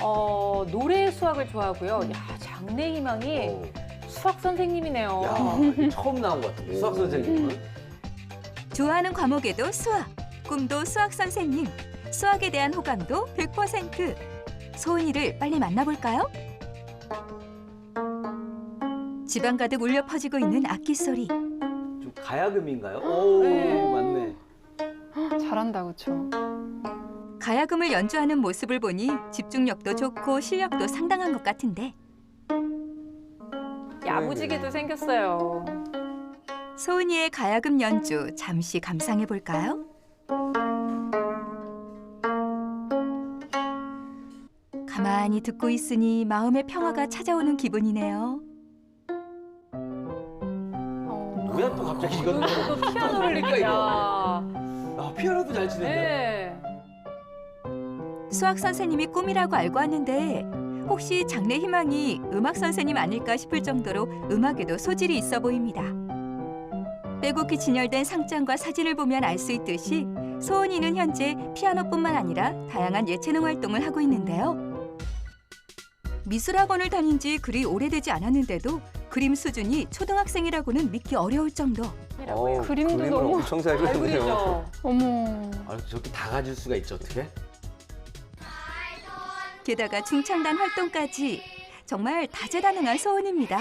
노래 수학을 좋아하고요. 야, 장래 희망이 오. 수학 선생님이네요. 야, 처음 나온 것 같은데 수학 선생님은. 좋아하는 과목에도 수학, 꿈도 수학 선생님, 수학에 대한 호감도 100%. 소은이를 빨리 만나볼까요? 집안 가득 울려 퍼지고 있는 악기 소리. 좀 가야금인가요? 오, 네. 맞네. 잘한다, 그렇죠? 가야금을 연주하는 모습을 보니 집중력도 좋고 실력도 상당한 것 같은데 야무지게도 생겼어요. 소은이의 가야금 연주 잠시 감상해 볼까요? 가만히 듣고 있으니 마음의 평화가 찾아오는 기분이네요. 뭐야 또 갑자기 이건 또 피아노를 뭡니까, 이렇게. 아, 피아노도 잘 치는데. 네. 수학 선생님이 꿈이라고 알고 왔는데 혹시 장래 희망이 음악 선생님 아닐까 싶을 정도로 음악에도 소질이 있어 보입니다. 빼곡히 진열된 상장과 사진을 보면 알 수 있듯이 소은이는 현재 피아노뿐만 아니라 다양한 예체능 활동을 하고 있는데요. 미술학원을 다닌 지 그리 오래되지 않았는데도 그림 수준이 초등학생이라고는 믿기 어려울 정도. 어우, 그림도 그림을 너무 엄청 잘 잘 그리네요. 그리죠. 어머. 아, 저렇게 다 가질 수가 있죠 어떻게? 게다가 중창단 활동까지 정말 다재다능한 소은입니다.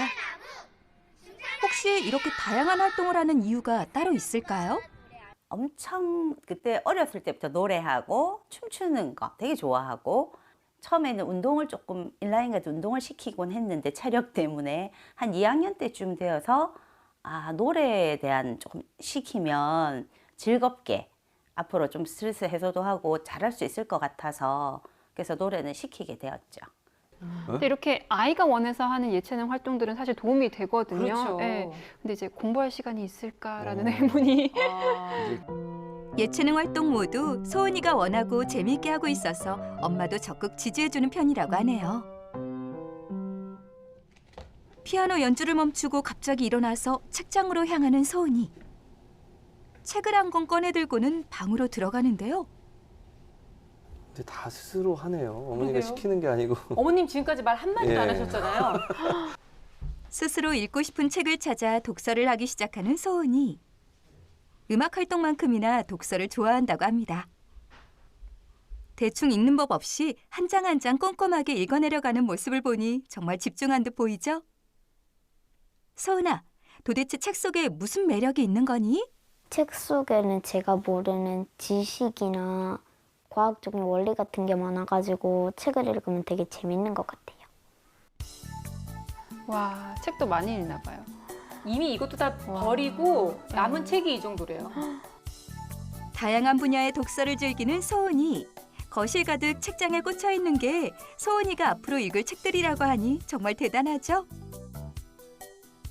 혹시 이렇게 다양한 활동을 하는 이유가 따로 있을까요? 엄청 그때 어렸을 때부터 노래하고 춤추는 거 되게 좋아하고 처음에는 운동을 조금 인라인까지 운동을 시키곤 했는데 체력 때문에 한 2학년 때쯤 되어서 노래에 대한 조금 시키면 즐겁게 앞으로 좀 스트레스 해소도 하고 잘할 수 있을 것 같아서 그래서 노래는 시키게 되었죠. 근데 이렇게 아이가 원해서 하는 예체능 활동들은 사실 도움이 되거든요. 그렇죠. 네. 근데 이제 공부할 시간이 있을까라는 오. 의문이. 예체능 활동 모두 소은이가 원하고 재미있게 하고 있어서 엄마도 적극 지지해주는 편이라고 하네요. 피아노 연주를 멈추고 갑자기 일어나서 책장으로 향하는 소은이. 책을 한 권 꺼내들고는 방으로 들어가는데요. 근데 다 스스로 하네요. 어머니가 그러게요. 시키는 게 아니고. 어머님 지금까지 말 한마디도 예. 안 하셨잖아요. 스스로 읽고 싶은 책을 찾아 독서를 하기 시작하는 소은이. 음악 활동만큼이나 독서를 좋아한다고 합니다. 대충 읽는 법 없이 한 장 한 장 꼼꼼하게 읽어내려가는 모습을 보니 정말 집중한 듯 보이죠? 소은아, 도대체 책 속에 무슨 매력이 있는 거니? 책 속에는 제가 모르는 지식이나 과학적인 원리 같은 게 많아가지고 책을 읽으면 되게 재밌는 것 같아요. 와, 책도 많이 읽나 봐요. 이미 이것도 다 와. 버리고 남은 책이 이 정도래요. 다양한 분야의 독서를 즐기는 소은이. 거실 가득 책장에 꽂혀 있는 게 소은이가 앞으로 읽을 책들이라고 하니 정말 대단하죠?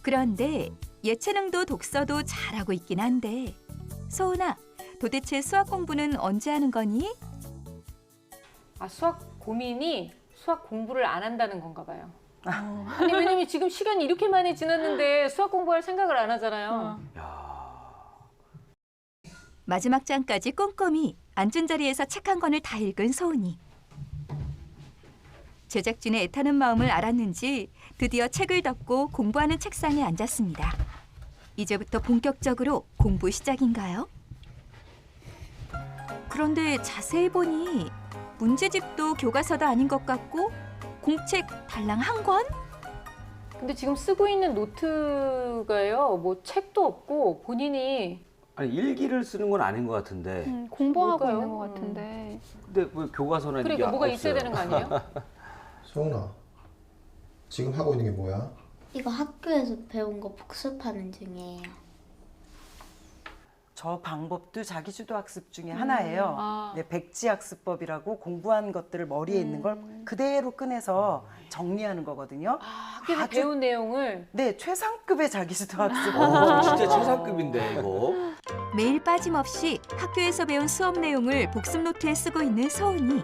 그런데 예체능도 독서도 잘하고 있긴 한데 소은아, 도대체 수학 공부는 언제 하는 거니? 수학 고민이 수학 공부를 안 한다는 건가 봐요. 아니 왜냐면 지금 시간이 이렇게 많이 지났는데 수학 공부할 생각을 안 하잖아요. 마지막 장까지 꼼꼼히 앉은 자리에서 책 한 권을 다 읽은 소은이. 제작진의 애타는 마음을 알았는지 드디어 책을 덮고 공부하는 책상에 앉았습니다. 이제부터 본격적으로 공부 시작인가요? 그런데 자세히 보니 문제집도 교과서도 아닌 것 같고 공책 달랑 한 권? 근데 지금 쓰고 있는 노트가요. 뭐 책도 없고 본인이 아니 일기를 쓰는 건 아닌 것 같은데. 공부하고 뭘까요? 있는 것 같은데. 근데 뭐 교과서나 이게 그러니까 뭐가 있어야 없어요. 되는 거 아니에요? 소은아, 지금 하고 있는 게 뭐야? 이거 학교에서 배운 거 복습하는 중이에요. 저 방법도 자기주도학습 중에 하나예요. 아. 네, 백지학습법이라고 공부한 것들을 머리에 있는 걸 그대로 꺼내서 정리하는 거거든요. 학교에서 아주- 배운 내용을 네, 최상급의 자기주도학습. 진짜 최상급인데 이거. 매일 빠짐없이 학교에서 배운 수업 내용을 복습 노트에 쓰고 있는 소은이.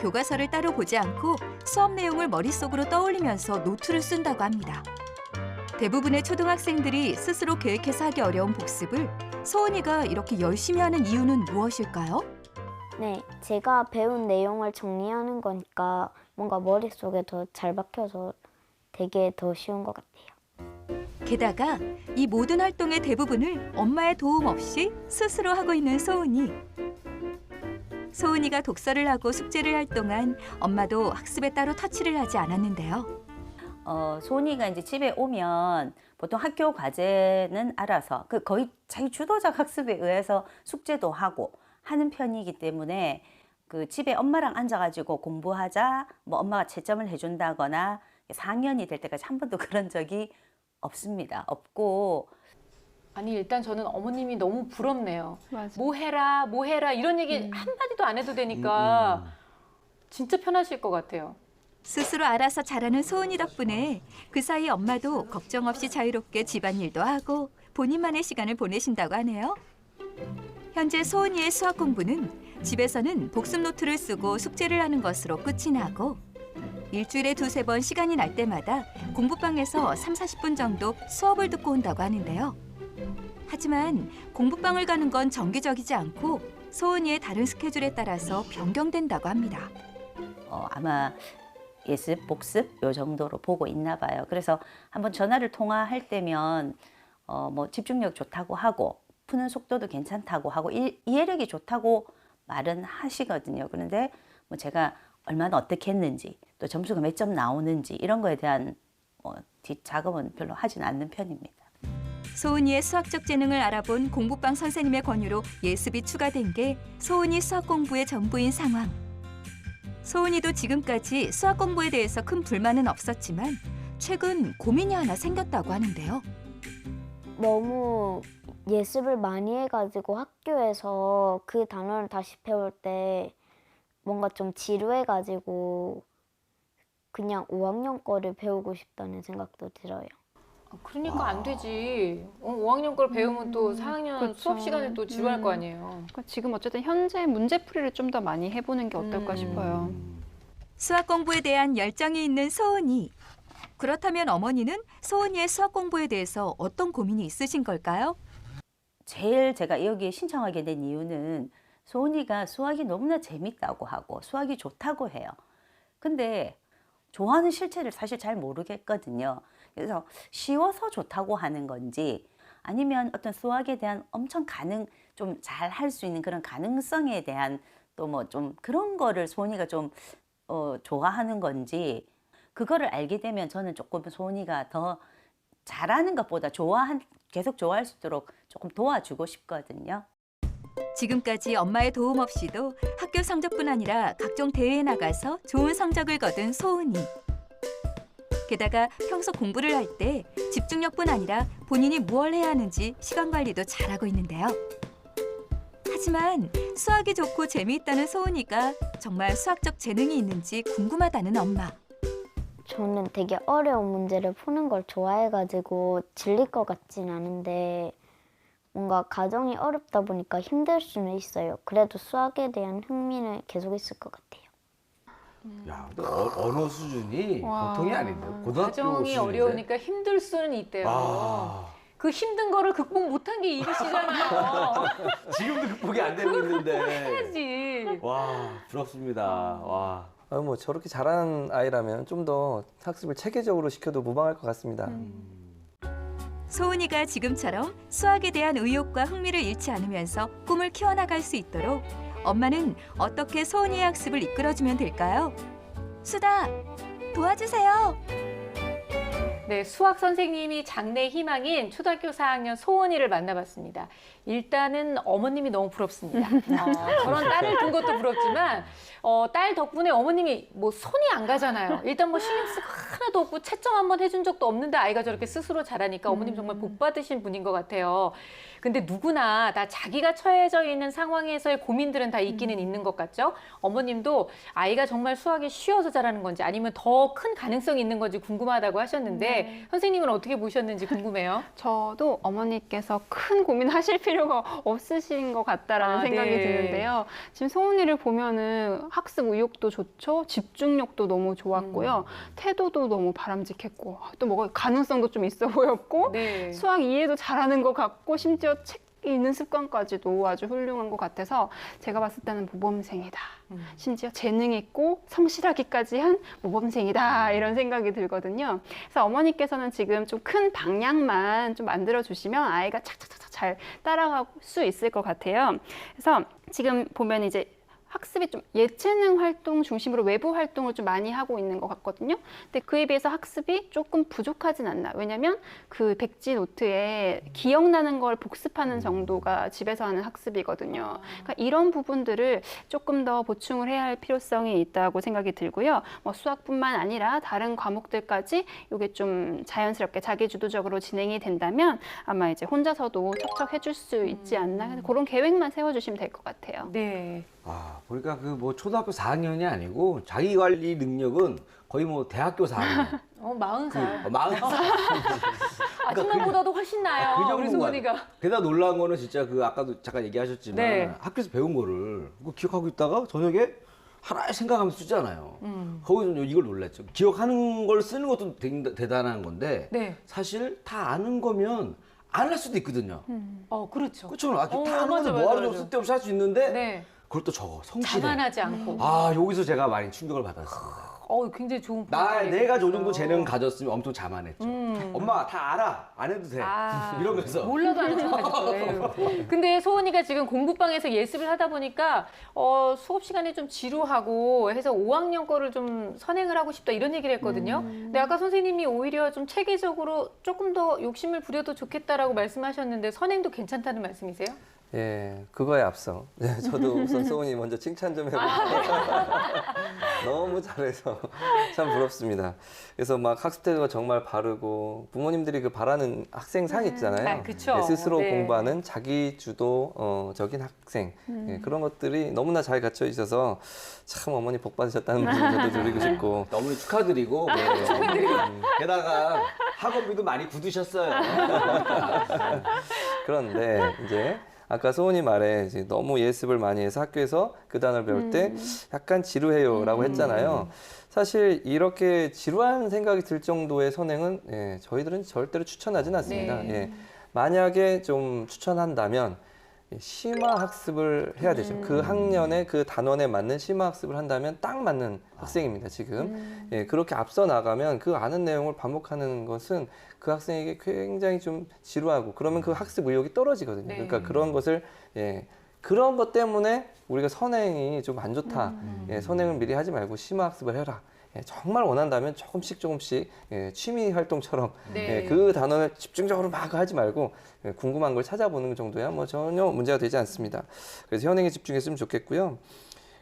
교과서를 따로 보지 않고 수업 내용을 머릿속으로 떠올리면서 노트를 쓴다고 합니다. 대부분의 초등학생들이 스스로 계획해서 하기 어려운 복습을 소은이가 이렇게 열심히 하는 이유는 무엇일까요? 네, 제가 배운 내용을 정리하는 거니까 뭔가 머릿속에 더 잘 박혀서 되게 더 쉬운 것 같아요. 게다가 이 모든 활동의 대부분을 엄마의 도움 없이 스스로 하고 있는 소은이. 소은이가 독서를 하고 숙제를 할 동안 엄마도 학습에 따로 터치를 하지 않았는데요. 소은이가 이제 집에 오면 보통 학교 과제는 알아서 거의 자기 주도적 학습에 의해서 숙제도 하고 하는 편이기 때문에 그 집에 엄마랑 앉아가지고 공부하자, 뭐 엄마가 채점을 해준다거나 4학년이 될 때까지 한 번도 그런 적이 없습니다. 없고. 아니 일단 저는 어머님이 너무 부럽네요. 맞아. 뭐 해라 이런 얘기 한마디도 안 해도 되니까 진짜 편하실 것 같아요. 스스로 알아서 잘하는 소은이 덕분에 그 사이 엄마도 걱정 없이 자유롭게 집안일도 하고 본인만의 시간을 보내신다고 하네요. 현재 소은이의 수학 공부는 집에서는 복습 노트를 쓰고 숙제를 하는 것으로 끝이 나고 일주일에 2-3번 시간이 날 때마다 공부방에서 30-40분 정도 수업을 듣고 온다고 하는데요. 하지만 공부방을 가는 건 정기적이지 않고 소은이의 다른 스케줄에 따라서 변경된다고 합니다. 아마 예습, 복습 요 정도로 보고 있나 봐요. 그래서 한번 전화를 통화할 때면 뭐 집중력 좋다고 하고 푸는 속도도 괜찮다고 하고 이해력이 좋다고 말은 하시거든요. 그런데 뭐 제가 얼마나 어떻게 했는지 또 점수가 몇 점 나오는지 이런 거에 대한 뒷 작업은 별로 하진 않는 편입니다. 소은이의 수학적 재능을 알아본 공부방 선생님의 권유로 예습이 추가된 게 소은이 수학 공부의 전부인 상황. 소은이도 지금까지 수학 공부에 대해서 큰 불만은 없었지만 최근 고민이 하나 생겼다고 하는데요. 너무 예습을 많이 해가지고 학교에서 그 단어를 다시 배울 때 뭔가 좀 지루해가지고 그냥 5학년 거를 배우고 싶다는 생각도 들어요. 그러니까 안 되지. 5학년 걸 배우면 또 4학년 그쵸. 수업 시간에 또 지루할 거 아니에요. 그러니까 지금 어쨌든 현재 문제풀이를 좀 더 많이 해보는 게 어떨까 싶어요. 수학 공부에 대한 열정이 있는 소은이. 그렇다면 어머니는 소은이의 수학 공부에 대해서 어떤 고민이 있으신 걸까요? 제일 제가 여기에 신청하게 된 이유는 소은이가 수학이 너무나 재밌다고 하고 수학이 좋다고 해요. 근데 좋아하는 실체를 사실 잘 모르겠거든요. 그래서 쉬워서 좋다고 하는 건지 아니면 어떤 수학에 대한 엄청 좀 잘 할 수 있는 그런 가능성에 대한 또 뭐 좀 그런 거를 소은이가 좀 좋아하는 건지 그거를 알게 되면 저는 조금 소은이가 더 잘하는 것보다 계속 좋아할 수 있도록 조금 도와주고 싶거든요. 지금까지 엄마의 도움 없이도 학교 성적뿐 아니라 각종 대회에 나가서 좋은 성적을 거둔 소은이. 게다가 평소 공부를 할 때 집중력뿐 아니라 본인이 무엇을 해야 하는지 시간 관리도 잘하고 있는데요. 하지만 수학이 좋고 재미있다는 소은이가 정말 수학적 재능이 있는지 궁금하다는 엄마. 저는 되게 어려운 문제를 푸는 걸 좋아해가지고 질릴 것 같진 않은데 뭔가 과정이 어렵다 보니까 힘들 수는 있어요. 그래도 수학에 대한 흥미는 계속 있을 것 같아요. 야, 근데 언어 수준이 와. 보통이 아닌데. 고등학교 과정이 수준인데. 어려우니까 힘들 수는 있대요. 아, 그 힘든 거를 극복 못한 게 이르시잖아요. 지금도 극복이 안 되고 있는데. 해야지. 와, 부럽습니다. 와. 뭐 저렇게 잘하는 아이라면 좀 더 학습을 체계적으로 시켜도 무방할 것 같습니다. 소은이가 지금처럼 수학에 대한 의욕과 흥미를 잃지 않으면서 꿈을 키워나갈 수 있도록 엄마는 어떻게 소은이의 학습을 이끌어주면 될까요? 수다, 도와주세요. 네, 수학 선생님이 장래 희망인 초등학교 4학년 소은이를 만나봤습니다. 일단은 어머님이 너무 부럽습니다. 저런 딸을 둔 것도 부럽지만 딸 덕분에 어머님이 뭐 손이 안 가잖아요. 일단 뭐 신경 쓰고 하나도 없고 채점 한번 해준 적도 없는데 아이가 저렇게 스스로 잘하니까 어머님 정말 복 받으신 분인 것 같아요. 근데 누구나 다 자기가 처해져 있는 상황에서의 고민들은 다 있기는 있는 것 같죠? 어머님도 아이가 정말 수학이 쉬워서 잘하는 건지 아니면 더 큰 가능성이 있는 건지 궁금하다고 하셨는데 선생님은 어떻게 보셨는지 궁금해요. 저도 어머니께서 큰 고민하실 필요가 없으신 것 같다라는 생각이 네. 드는데요. 지금 소은이를 보면은 학습 의욕도 좋죠. 집중력도 너무 좋았고요. 태도도 너무 바람직했고 또 뭐가 가능성도 좀 있어 보였고 네. 수학 이해도 잘하는 것 같고 심지어 책 있는 습관까지도 아주 훌륭한 것 같아서 제가 봤을 때는 모범생이다. 심지어 재능 있고 성실하기까지 한 모범생이다 이런 생각이 들거든요. 그래서 어머니께서는 지금 좀 큰 방향만 좀 만들어 주시면 아이가 착착착착 잘 따라갈 수 있을 것 같아요. 그래서 지금 보면 이제 학습이 좀 예체능 활동 중심으로 외부 활동을 좀 많이 하고 있는 것 같거든요. 근데 그에 비해서 학습이 조금 부족하진 않나. 왜냐면 그 백지 노트에 기억나는 걸 복습하는 정도가 집에서 하는 학습이거든요. 그러니까 이런 부분들을 조금 더 보충을 해야 할 필요성이 있다고 생각이 들고요. 뭐 수학뿐만 아니라 다른 과목들까지 이게 좀 자연스럽게 자기주도적으로 진행이 된다면 아마 이제 혼자서도 척척 해줄 수 있지 않나. 그런 계획만 세워주시면 될 것 같아요. 네. 아, 보니까 그 뭐 초등학교 4학년이 아니고 자기 관리 능력은 거의 뭐 대학교 4학년. 40살. 40살. 아줌마보다도 훨씬 나아요. 그 우리 정도가. 소은이가. 게다가 놀라운 거는 진짜 그 아까도 잠깐 얘기하셨지만 네. 학교에서 배운 거를 그거 기억하고 있다가 저녁에 하나의 생각하면서 쓰잖아요. 거기서 이걸 놀랐죠. 기억하는 걸 쓰는 것도 대단한 건데 네. 사실 다 아는 거면 안 할 수도 있거든요. 그렇죠. 그렇죠. 다 아는 맞아, 건데 맞아, 뭐하러 좀 맞아. 쓸데없이 할 수 있는데 네. 그걸 또 적어. 성실해. 자만하지 않고. 아, 여기서 제가 많이 충격을 받았습니다. 굉장히 좋은 내가 저 정도 포인트예요. 재능 가졌으면 엄청 자만했죠. 엄마 다 알아. 안 해도 돼. 이러면서. 몰라도 아는 척하죠. 네. 근데 소은이가 지금 공부방에서 예습을 하다 보니까 수업 시간에 좀 지루하고 해서 5학년 거를 좀 선행을 하고 싶다 이런 얘기를 했거든요. 근데 아까 선생님이 오히려 좀 체계적으로 조금 더 욕심을 부려도 좋겠다라고 말씀하셨는데 선행도 괜찮다는 말씀이세요? 예, 그거에 앞서 저도 우선 소은이 먼저 칭찬 좀 해볼게요. 너무 잘해서 참 부럽습니다. 그래서 막 학습 태도가 정말 바르고 부모님들이 그 바라는 학생상 있잖아요. 그쵸. 예, 스스로 네. 공부하는 자기 주도적인 학생 예, 그런 것들이 너무나 잘 갖춰 있어서 참 어머니 복 받으셨다는 말씀 저도 드리고 싶고 너무 축하드리고 게다가 학원비도 많이 굳으셨어요. 그런데 이제 아까 소은이 말에 이제 너무 예습을 많이 해서 학교에서 그 단어를 배울 때 약간 지루해요라고 했잖아요. 사실 이렇게 지루한 생각이 들 정도의 선행은 예, 저희들은 절대로 추천하진 않습니다. 네. 예, 만약에 좀 추천한다면 심화 학습을 해야 되죠. 그 학년에 그 단원에 맞는 심화 학습을 한다면 딱 맞는 학생입니다, 지금. 예, 그렇게 앞서 나가면 그 아는 내용을 반복하는 것은 그 학생에게 굉장히 좀 지루하고 그러면 그 학습 의욕이 떨어지거든요. 네. 그러니까 그런 것을 예, 그런 것 때문에 우리가 선행이 좀 안 좋다. 예, 선행을 미리 하지 말고 심화 학습을 해라. 예, 정말 원한다면 조금씩 예, 취미 활동처럼 네. 예, 그 단원을 집중적으로 막 하지 말고 예, 궁금한 걸 찾아보는 정도야 뭐 전혀 문제가 되지 않습니다. 그래서 현행에 집중했으면 좋겠고요.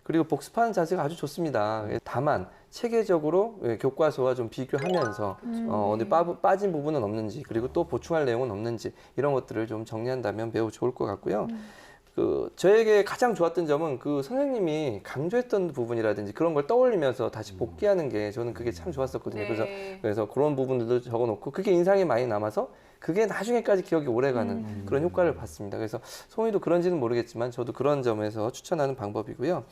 그리고 복습하는 자세가 아주 좋습니다. 예, 다만 체계적으로 예, 교과서와 좀 비교하면서 어디 빠진 부분은 없는지 그리고 또 보충할 내용은 없는지 이런 것들을 좀 정리한다면 매우 좋을 것 같고요. 그 저에게 가장 좋았던 점은 그 선생님이 강조했던 부분이라든지 그런 걸 떠올리면서 다시 복귀하는 게 저는 그게 참 좋았었거든요. 네. 그래서 그런 부분들도 적어놓고 그게 인상이 많이 남아서 그게 나중에까지 기억이 오래가는 그런 효과를 봤습니다. 그래서 소은이도 그런지는 모르겠지만 저도 그런 점에서 추천하는 방법이고요.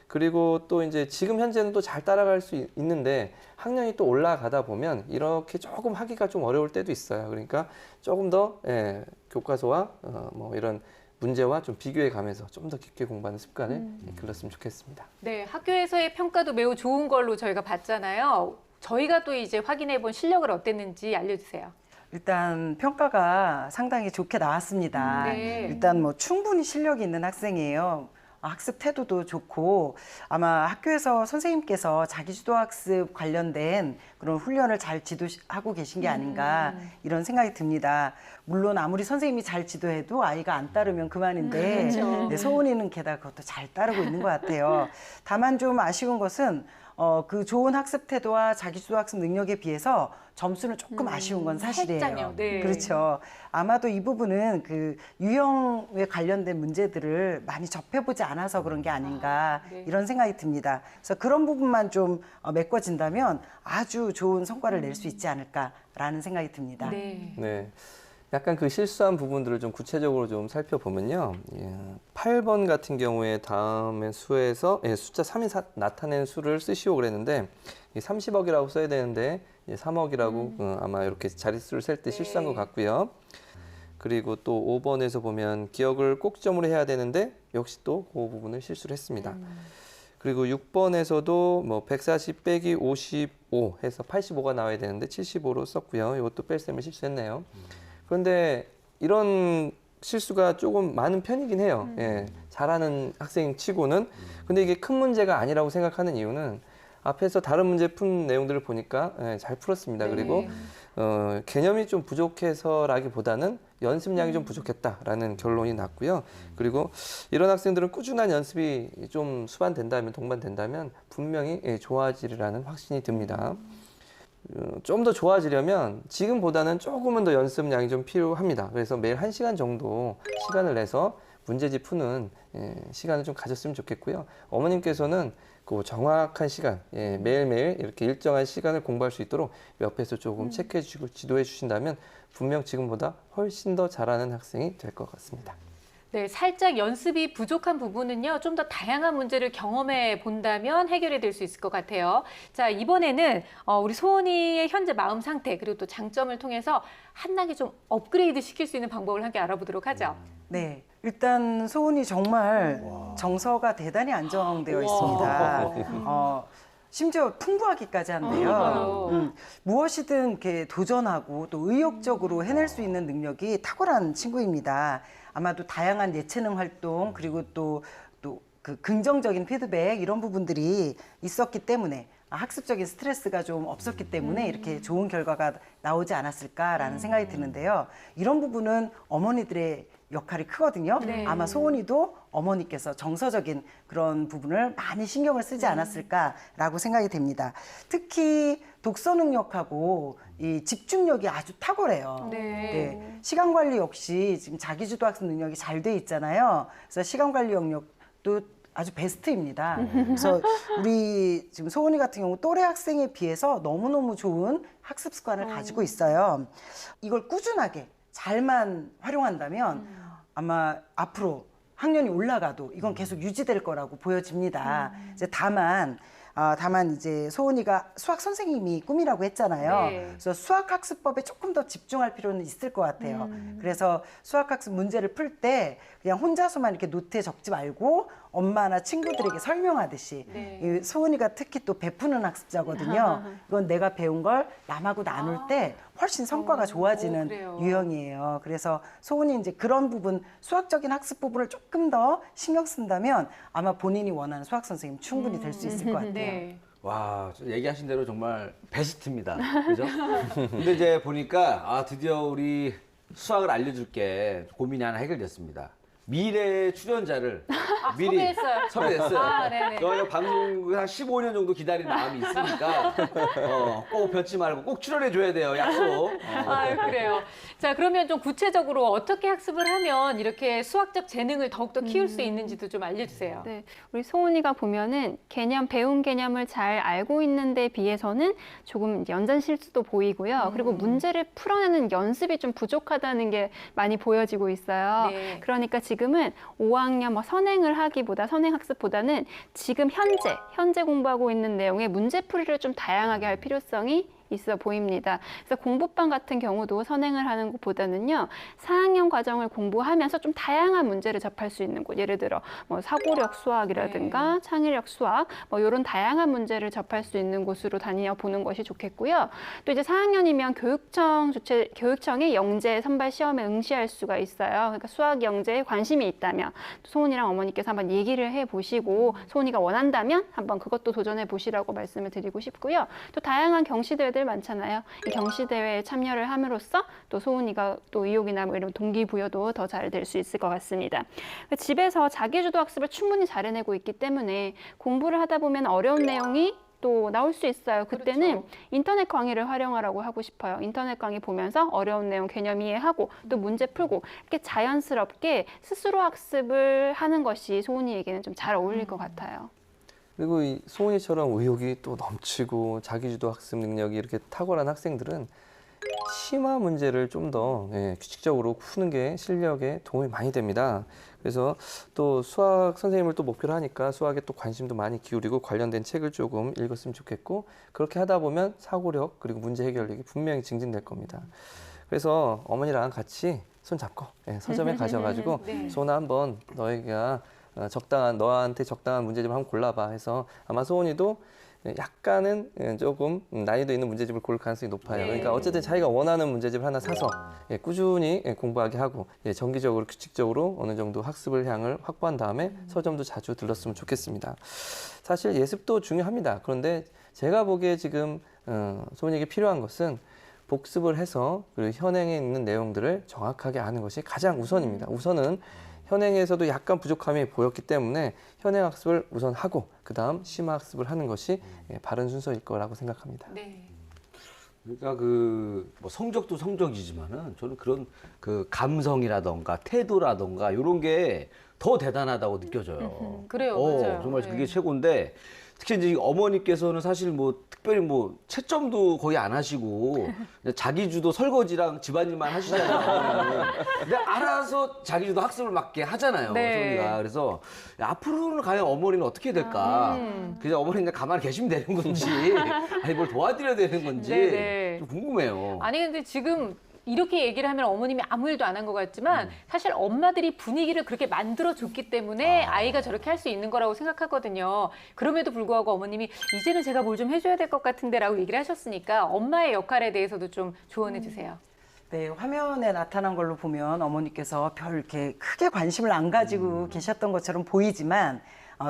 그리고 또 이제 지금 현재는 또 잘 따라갈 수 있는데 학년이 또 올라가다 보면 이렇게 조금 하기가 좀 어려울 때도 있어요. 그러니까 조금 더 예, 교과서와 뭐 이런 문제와 좀 비교해 가면서 좀 더 깊게 공부하는 습관을 길렀으면 좋겠습니다. 네, 학교에서의 평가도 매우 좋은 걸로 저희가 봤잖아요. 저희가 또 이제 확인해 본 실력을 어땠는지 알려주세요. 일단 평가가 상당히 좋게 나왔습니다. 네. 일단 뭐 충분히 실력이 있는 학생이에요. 학습 태도도 좋고 아마 학교에서 선생님께서 자기주도 학습 관련된 그런 훈련을 잘 지도하고 계신 게 아닌가 이런 생각이 듭니다. 물론 아무리 선생님이 잘 지도해도 아이가 안 따르면 그만인데 네, 소은이는 게다가 그것도 잘 따르고 있는 것 같아요. 다만 좀 아쉬운 것은 그 좋은 학습 태도와 자기주도 학습 능력에 비해서 점수는 조금 아쉬운 건 사실이에요. 살짝요, 네. 그렇죠. 아마도 이 부분은 그 유형에 관련된 문제들을 많이 접해보지 않아서 그런 게 아닌가 네. 이런 생각이 듭니다. 그래서 그런 부분만 좀 메꿔진다면 아주 좋은 성과를 낼 수 있지 않을까라는 생각이 듭니다. 네. 네. 약간 그 실수한 부분들을 좀 구체적으로 좀 살펴보면요. 8번 같은 경우에 다음에 수에서 숫자 3이 나타낸 수를 쓰시오 그랬는데 30억이라고 써야 되는데 3억이라고 아마 이렇게 자릿수를 셀 때 실수한 것 같고요. 그리고 또 5번에서 보면 기억을 꼭지점으로 해야 되는데 역시 또 그 부분을 실수를 했습니다. 그리고 6번에서도 뭐 140 빼기 55 해서 85가 나와야 되는데 75로 썼고요. 이것도 뺄셈을 실수했네요. 그런데 이런 실수가 조금 많은 편이긴 해요. 예, 잘하는 학생 치고는. 근데 이게 큰 문제가 아니라고 생각하는 이유는 앞에서 다른 문제 푼 내용들을 보니까 잘 풀었습니다. 그리고 개념이 좀 부족해서라기보다는 연습량이 좀 부족했다라는 결론이 났고요. 그리고 이런 학생들은 꾸준한 연습이 좀 수반된다면, 동반된다면 분명히 좋아지리라는 확신이 듭니다. 좀 더 좋아지려면 지금보다는 조금은 더 연습량이 좀 필요합니다. 그래서 매일 1시간 정도 시간을 내서 문제집 푸는 시간을 좀 가졌으면 좋겠고요. 어머님께서는 그 정확한 시간, 매일매일 이렇게 일정한 시간을 공부할 수 있도록 옆에서 조금 체크해 주시고 지도해 주신다면 분명 지금보다 훨씬 더 잘하는 학생이 될 것 같습니다. 네, 살짝 연습이 부족한 부분은요, 좀 더 다양한 문제를 경험해 본다면 해결이 될 수 있을 것 같아요. 자, 이번에는 우리 소은이의 현재 마음 상태, 그리고 또 장점을 통해서 한 단계 좀 업그레이드 시킬 수 있는 방법을 함께 알아보도록 하죠. 네, 일단 소은이 정말 정서가 대단히 안정되어 있습니다. 심지어 풍부하기까지 한데요. 무엇이든 이렇게 도전하고 또 의욕적으로 해낼 수 있는 능력이 탁월한 친구입니다. 아마도 다양한 예체능 활동 그리고 또 그 긍정적인 피드백 이런 부분들이 있었기 때문에 학습적인 스트레스가 좀 없었기 때문에 이렇게 좋은 결과가 나오지 않았을까라는 생각이 드는데요. 이런 부분은 어머니들의 역할이 크거든요. 네. 아마 소은이도 어머니께서 정서적인 그런 부분을 많이 신경을 쓰지 않았을까라고 생각이 됩니다. 특히 독서 능력하고 이 집중력이 아주 탁월해요. 네. 시간 관리 역시 지금 자기주도 학습 능력이 잘 돼 있잖아요. 그래서 시간 관리 영역도 아주 베스트입니다. 그래서 우리 지금 소은이 같은 경우 또래 학생에 비해서 너무너무 좋은 학습 습관을 가지고 있어요. 이걸 꾸준하게 잘만 활용한다면 아마 앞으로 학년이 올라가도 이건 계속 유지될 거라고 보여집니다. 이제 다만 이제 소은이가 수학 선생님이 꿈이라고 했잖아요. 네. 그래서 수학 학습법에 조금 더 집중할 필요는 있을 것 같아요. 그래서 수학 학습 문제를 풀 때 그냥 혼자서만 이렇게 노트에 적지 말고 엄마나 친구들에게 설명하듯이 네. 이 소은이가 특히 또 베푸는 학습자거든요. 이건 내가 배운 걸 남하고 나눌 때 훨씬 성과가 좋아지는 그래요. 유형이에요. 그래서 소은이 이제 그런 부분 수학적인 학습 부분을 조금 더 신경 쓴다면 아마 본인이 원하는 수학 선생님 충분히 될 수 있을 것 같아요. 네. 와, 얘기하신 대로 정말 베스트입니다. 그죠? 근데 이제 보니까 드디어 우리 수학을 알려줄게 고민이 하나 해결됐습니다. 미래 출연자를 미리 섭외했어요. 네네. 저희가 방송을 한 15년 정도 기다린 마음이 있으니까 꼭 변치 말고 꼭 출연해줘야 돼요. 약속. 그래요. 자, 그러면 좀 구체적으로 어떻게 학습을 하면 이렇게 수학적 재능을 더욱더 키울 수 있는지도 좀 알려주세요. 네, 우리 소은이가 보면은 배운 개념을 잘 알고 있는 데 비해서는 조금 이제 연산 실수도 보이고요. 그리고 문제를 풀어내는 연습이 좀 부족하다는 게 많이 보여지고 있어요. 네. 그러니까 지금은 5학년 선행을 하기보다 선행학습보다는 지금 현재 공부하고 있는 내용의 문제풀이를 좀 다양하게 할 필요성이 있어 보입니다. 그래서 공부방 같은 경우도 선행을 하는 것보다는요, 4학년 과정을 공부하면서 좀 다양한 문제를 접할 수 있는 곳, 예를 들어 뭐 사고력 수학이라든가 창의력 수학, 뭐 이런 다양한 문제를 접할 수 있는 곳으로 다녀보는 것이 좋겠고요. 또 이제 4학년이면 교육청의 영재 선발 시험에 응시할 수가 있어요. 그러니까 수학 영재에 관심이 있다면 또 소은이랑 어머니께서 한번 얘기를 해보시고 소은이가 원한다면 한번 그것도 도전해 보시라고 말씀을 드리고 싶고요. 또 다양한 경시대회들 많잖아요. 이 경시대회에 참여를 함으로써 또 소은이가 또 의욕이나 뭐 이런 동기부여도 더 잘 될 수 있을 것 같습니다. 집에서 자기주도 학습을 충분히 잘 해내고 있기 때문에 공부를 하다 보면 어려운 내용이 또 나올 수 있어요. 그때는 그렇죠. 인터넷 강의를 활용하라고 하고 싶어요. 인터넷 강의 보면서 어려운 내용 개념 이해하고 또 문제 풀고 이렇게 자연스럽게 스스로 학습을 하는 것이 소은이에게는 좀 잘 어울릴 것 같아요. 그리고 이 소은이처럼 의욕이 또 넘치고 자기주도 학습 능력이 이렇게 탁월한 학생들은 심화 문제를 좀 더 규칙적으로 푸는 게 실력에 도움이 많이 됩니다. 그래서 또 수학 선생님을 또 목표로 하니까 수학에 또 관심도 많이 기울이고 관련된 책을 조금 읽었으면 좋겠고, 그렇게 하다 보면 사고력 그리고 문제 해결력이 분명히 증진될 겁니다. 그래서 어머니랑 같이 손 잡고 서점에 가셔가지고 네. 소은아 한번 너희가 너한테 적당한 문제집을 한번 골라봐 해서 아마 소은이도 약간은 조금 난이도 있는 문제집을 고를 가능성이 높아요. 네. 그러니까 어쨌든 자기가 원하는 문제집을 하나 사서 꾸준히 공부하게 하고 정기적으로 규칙적으로 어느 정도 학습을 향을 확보한 다음에 서점도 자주 들렀으면 좋겠습니다. 사실 예습도 중요합니다. 그런데 제가 보기에 지금 소은이에게 필요한 것은 복습을 해서 그리고 현행에 있는 내용들을 정확하게 아는 것이 가장 우선입니다. 우선은 현행에서도 약간 부족함이 보였기 때문에 현행 학습을 우선 하고 그다음 심화 학습을 하는 것이 바른 순서일 거라고 생각합니다. 네. 그러니까 뭐 성적도 성적이지만은 저는 그런 그 감성이라던가 태도라던가 이런 게 더 대단하다고 느껴져요. 그래요, 맞아요. 정말 네. 그게 최고인데 특히 이제 어머니께서는 사실 뭐 특별히 뭐 채점도 거의 안 하시고 자기 주도 설거지랑 집안일만 하시잖아요. 근데 알아서 자기 주도 학습을 맡게 하잖아요. 네. 소은이가. 그래서 앞으로는 과연 어머니는 어떻게 될까? 그냥 어머니는 가만히 계시면 되는 건지 아니 뭘 도와드려야 되는 건지 네네. 좀 궁금해요. 아니 근데 지금 이렇게 얘기를 하면 어머님이 아무 일도 안 한 것 같지만 사실 엄마들이 분위기를 그렇게 만들어줬기 때문에 아이가 저렇게 할 수 있는 거라고 생각하거든요. 그럼에도 불구하고 어머님이 이제는 제가 뭘 좀 해줘야 될 것 같은데 라고 얘기를 하셨으니까 엄마의 역할에 대해서도 좀 조언해 주세요. 네, 화면에 나타난 걸로 보면 어머니께서 별 이렇게 크게 관심을 안 가지고 계셨던 것처럼 보이지만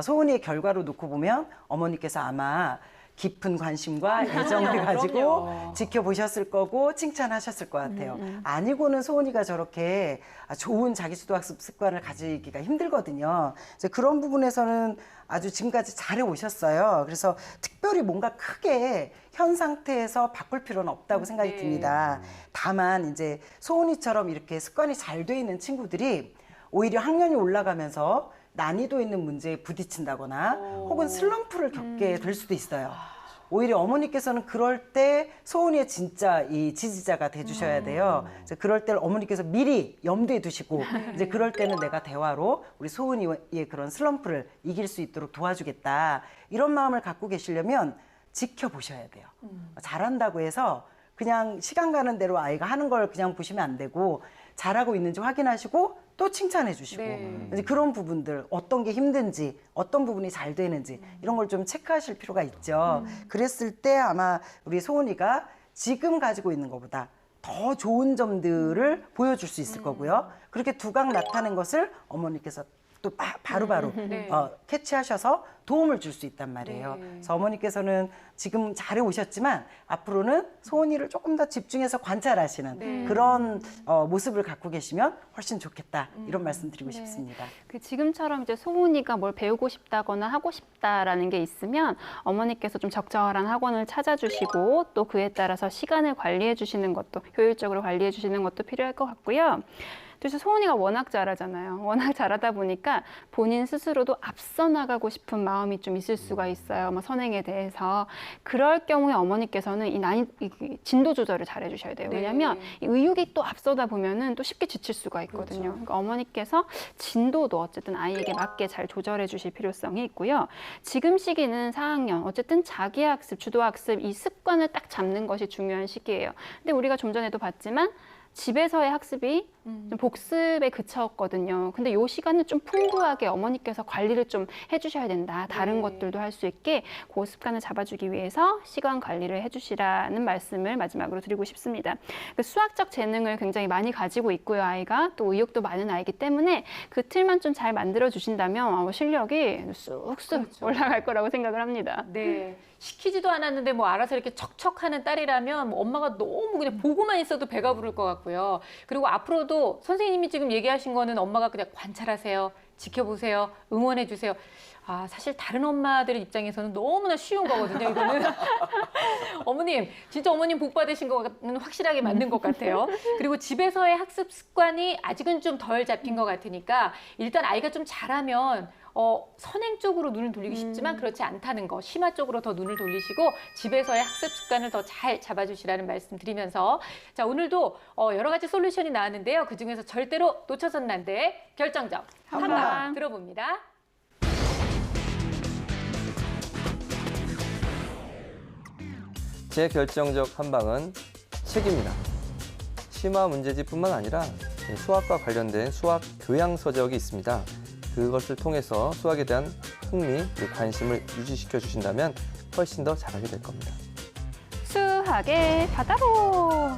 소은이의 결과로 놓고 보면 어머니께서 아마 깊은 관심과 애정을 가지고 그럼요. 지켜보셨을 거고 칭찬하셨을 것 같아요. 아니고는 소은이가 저렇게 좋은 자기주도학습 습관을 가지기가 힘들거든요. 그래서 그런 부분에서는 아주 지금까지 잘해 오셨어요. 그래서 특별히 뭔가 크게 현 상태에서 바꿀 필요는 없다고 생각이 네. 듭니다. 다만 이제 소은이처럼 이렇게 습관이 잘 돼 있는 친구들이 오히려 학년이 올라가면서 난이도 있는 문제에 부딪힌다거나 혹은 슬럼프를 겪게 될 수도 있어요. 오히려 어머니께서는 그럴 때 소은이의 진짜 이 지지자가 돼주셔야 돼요. 이제 그럴 때를 어머니께서 미리 염두에 두시고 이제 그럴 때는 내가 대화로 우리 소은이의 그런 슬럼프를 이길 수 있도록 도와주겠다. 이런 마음을 갖고 계시려면 지켜보셔야 돼요. 잘한다고 해서 그냥 시간 가는 대로 아이가 하는 걸 그냥 보시면 안 되고 잘하고 있는지 확인하시고 또 칭찬해 주시고 네. 이제 그런 부분들 어떤 게 힘든지 어떤 부분이 잘 되는지 이런 걸 좀 체크하실 필요가 있죠. 그랬을 때 아마 우리 소은이가 지금 가지고 있는 것보다 더 좋은 점들을 보여줄 수 있을 거고요. 그렇게 두각 나타낸 것을 어머니께서 또 바로바로 네. 캐치하셔서 도움을 줄 수 있단 말이에요. 네. 그래서 어머니께서는 지금 잘해 오셨지만 앞으로는 소은이를 조금 더 집중해서 관찰하시는 네. 그런 모습을 갖고 계시면 훨씬 좋겠다 이런 말씀 드리고 싶습니다. 그 지금처럼 이제 소은이가 뭘 배우고 싶다거나 하고 싶다라는 게 있으면 어머니께서 좀 적절한 학원을 찾아주시고 또 그에 따라서 시간을 관리해 주시는 것도 효율적으로 관리해 주시는 것도 필요할 것 같고요. 그래서 소은이가 워낙 잘하잖아요. 워낙 잘하다 보니까 본인 스스로도 앞서 나가고 싶은 마음이 좀 있을 수가 있어요. 뭐 선행에 대해서. 그럴 경우에 어머니께서는 이 진도 조절을 잘 해주셔야 돼요. 네. 왜냐하면 이 의욕이 또 앞서다 보면은 또 쉽게 지칠 수가 있거든요. 그러니까 어머니께서 진도도 어쨌든 아이에게 맞게 잘 조절해 주실 필요성이 있고요. 지금 시기는 4학년. 어쨌든 자기학습, 주도학습 이 습관을 딱 잡는 것이 중요한 시기예요. 근데 우리가 좀 전에도 봤지만 집에서의 학습이 좀 복습에 그쳤거든요. 근데 이 시간은 좀 풍부하게 어머니께서 관리를 좀 해주셔야 된다. 다른 네. 것들도 할 수 있게 그 습관을 잡아주기 위해서 시간 관리를 해주시라는 말씀을 마지막으로 드리고 싶습니다. 그 수학적 재능을 굉장히 많이 가지고 있고요. 아이가 또 의욕도 많은 아이기 때문에 그 틀만 좀 잘 만들어 주신다면 실력이 쑥쑥 그렇죠. 올라갈 거라고 생각을 합니다. 네. 시키지도 않았는데 뭐 알아서 이렇게 척척하는 딸이라면 뭐 엄마가 너무 그냥 보고만 있어도 배가 부를 것 같고요. 그리고 앞으로도 선생님이 지금 얘기하신 거는 엄마가 그냥 관찰하세요, 지켜보세요, 응원해 주세요. 아, 사실 다른 엄마들 입장에서는 너무나 쉬운 거거든요, 이거는. 어머님, 진짜 어머님 복 받으신 거는 확실하게 맞는 것 같아요. 그리고 집에서의 학습 습관이 아직은 좀 덜 잡힌 것 같으니까 일단 아이가 좀 잘하면 선행 쪽으로 눈을 돌리기 쉽지만 그렇지 않다는 거, 심화 쪽으로 더 눈을 돌리시고 집에서의 학습 습관을 더 잘 잡아주시라는 말씀 드리면서 자, 오늘도 여러 가지 솔루션이 나왔는데요. 그중에서 절대로 놓쳐서는 안 돼. 결정적 한방 들어봅니다. 제 결정적 한방은 책입니다. 심화 문제집뿐만 아니라 수학과 관련된 수학 교양 서적이 있습니다. 그것을 통해서 수학에 대한 흥미 그리고 관심을 유지시켜 주신다면 훨씬 더 잘하게 될 겁니다. 수학의 바다로!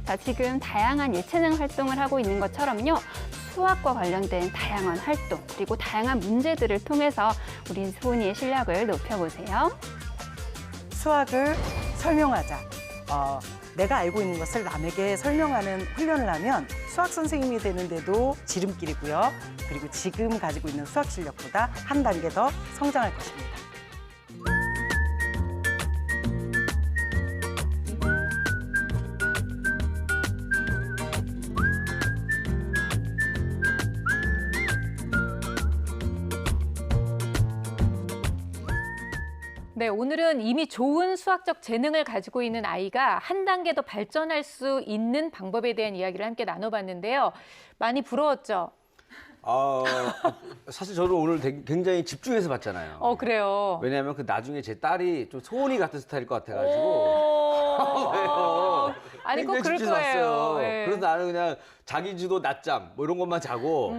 자, 지금 다양한 예체능 활동을 하고 있는 것처럼요. 수학과 관련된 다양한 활동, 그리고 다양한 문제들을 통해서 우리 소은이의 실력을 높여보세요. 수학을 설명하자. 내가 알고 있는 것을 남에게 설명하는 훈련을 하면 수학 선생님이 되는데도 지름길이고요. 그리고 지금 가지고 있는 수학 실력보다 한 단계 더 성장할 것입니다. 네, 오늘은 이미 좋은 수학적 재능을 가지고 있는 아이가 한 단계 더 발전할 수 있는 방법에 대한 이야기를 함께 나눠봤는데요. 많이 부러웠죠? 사실 저는 오늘 굉장히 집중해서 봤잖아요. 그래요. 왜냐하면 그 나중에 제 딸이 좀 소은이 같은 스타일일 것 같아가지고. 왜요? 아니, 꼭 굉장히 그럴 집중해서 거예요. 봤어요. 예. 그래서 나는 그냥 자기 주도 낮잠 뭐 이런 것만 자고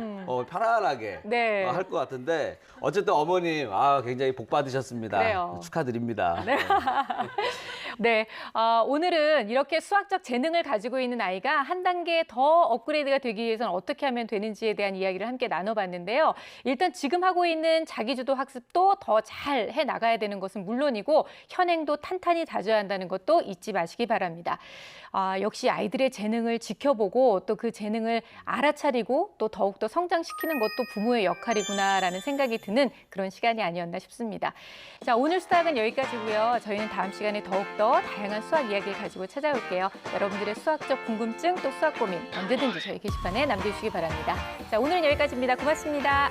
편안하게 네. 할 것 같은데 어쨌든 어머님 굉장히 복 받으셨습니다. 그래요. 축하드립니다. 네, 오늘은 이렇게 수학적 재능을 가지고 있는 아이가 한 단계 더 업그레이드가 되기 위해서는 어떻게 하면 되는지에 대한 이야기를 함께 나눠봤는데요. 일단 지금 하고 있는 자기주도 학습도 더 잘 해나가야 되는 것은 물론이고 현행도 탄탄히 다져야 한다는 것도 잊지 마시기 바랍니다. 역시 아이들의 재능을 지켜보고 또 그 재능을 알아차리고 또 더욱더 성장시키는 것도 부모의 역할이구나라는 생각이 드는 그런 시간이 아니었나 싶습니다. 자, 오늘 수학은 여기까지고요. 저희는 다음 시간에 더욱더 다양한 수학 이야기를 가지고 찾아올게요. 여러분들의 수학적 궁금증 또 수학 고민 언제든지 저희 게시판에 남겨주시기 바랍니다. 자, 오늘은 여기까지입니다. 고맙습니다.